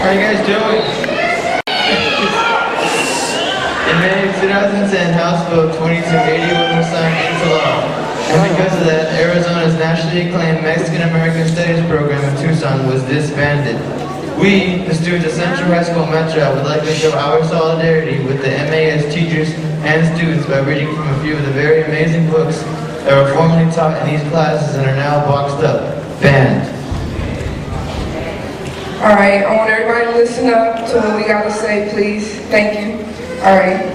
How you guys doing? In May 2010, House Bill 2281 was signed into law. And because of that, Arizona's nationally acclaimed Mexican-American Studies program in Tucson was disbanded. We, the students of Central High School Metro, would like to show our solidarity with the MAS teachers and students by reading from a few of the very amazing books that were formerly taught in these classes and are now boxed up, banned. Alright, I want everybody to listen up to what we gotta say, please. Thank you. Alright.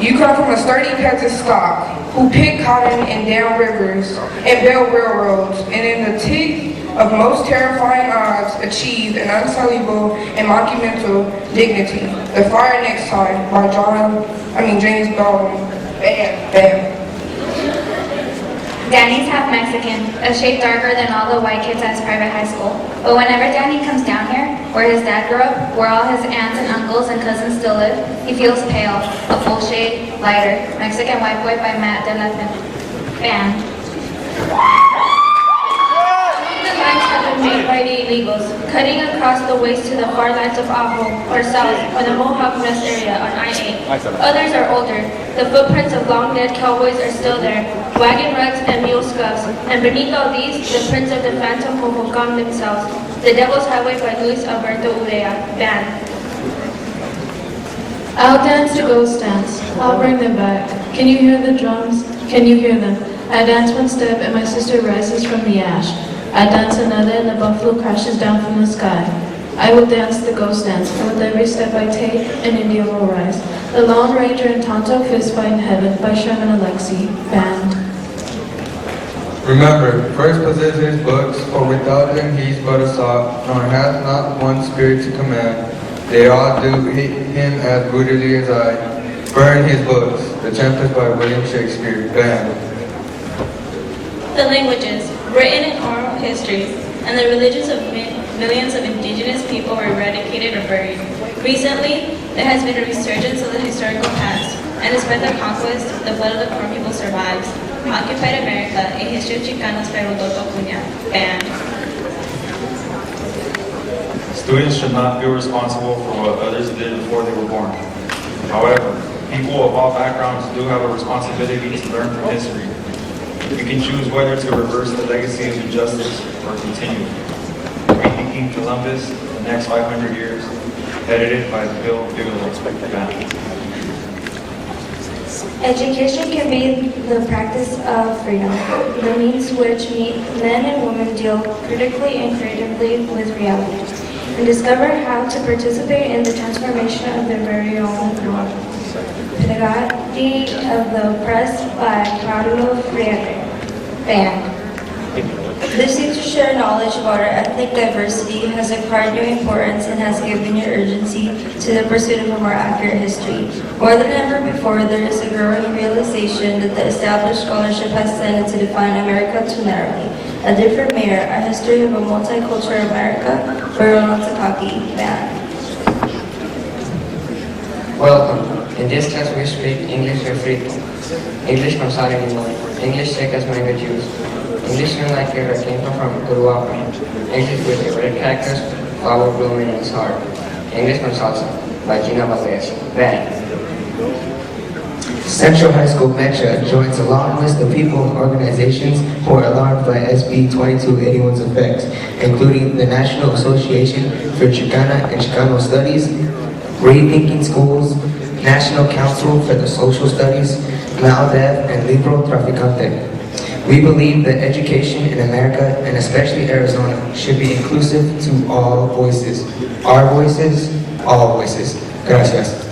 You come from a sturdy Texas stock who picked cotton in down rivers and built railroads, and in the teeth of most terrifying odds achieved an unsulliable and monumental dignity. The Fire Next Time by James Baldwin. Bam, bam. Danny's half Mexican, a shade darker than all the white kids at his private high school. But whenever Danny comes down here, where his dad grew up, where all his aunts and uncles and cousins still live, he feels pale, a full shade lighter. Mexican White Boy by Matt de la Band. The lines have been made by the illegals, cutting across the waste to the far lands of Ajo, or south, or the Mohawk Rest area on I-8. Others are older. The footprints of long-dead cowboys are still there, wagon ruts and mule scuffs, and beneath all these, the prints of the phantom Hohokam themselves. The Devil's Highway by Luis Alberto Urrea, banned. I'll dance the ghost dance. I'll bring them back. Can you hear the drums? Can you hear them? I dance one step and my sister rises from the ash. I dance another and the buffalo crashes down from the sky. I will dance the ghost dance, and with every step I take, an Indian will rise. The Lone Ranger and Tonto Fist Fight in Heaven by Sherman Alexie, banned. Remember, first possess his books, for without them he's but a sop, nor hath not one spirit to command. They all do hate him as brutally as I. Burn his books. The Tempest by William Shakespeare, banned. The languages, written in oral histories, and the religions of millions of indigenous people were eradicated or buried. Recently, there has been a resurgence of the historical past, and despite the conquest, the blood of the poor people survives. Occupied America, a history of Chicanos by Rodolfo Acuña, banned. Students should not feel responsible for what others did before they were born. However, people of all backgrounds do have a responsibility to learn from history. We can choose whether to reverse the legacy of injustice or continue. Rethinking Columbus, the next 500 years, edited by Bill Bigelow. Education can be the practice of freedom, the means which men and women deal critically and creatively with reality, and discover how to participate in the transformation of their very own world. Pedagogy of the Oppressed by Paulo Freire, banned. This need to share knowledge about our ethnic diversity has acquired new importance and has given new urgency to the pursuit of a more accurate history. More than ever before, there is a growing realization that the established scholarship has tended to define America too narrowly. A Different Mayor, A History of a Multicultural America, by Ronald Takaki, banned. Welcome. In this class we speak English refrito, English con sal y limón, English secas mango juice, English like a came from Uruguay, English with a red cactus, flower blooming in its heart, English con salsa, by Gina Valdez, banned. Central High School Metro joins a long list of people and organizations who are alarmed by SB 2281's effects, including the National Association for Chicana and Chicano Studies, Rethinking Schools, National Council for the Social Studies, MALDEV, and Libro Traficante. We believe that education in America, and especially Arizona, should be inclusive to all voices. Our voices, all voices. Gracias.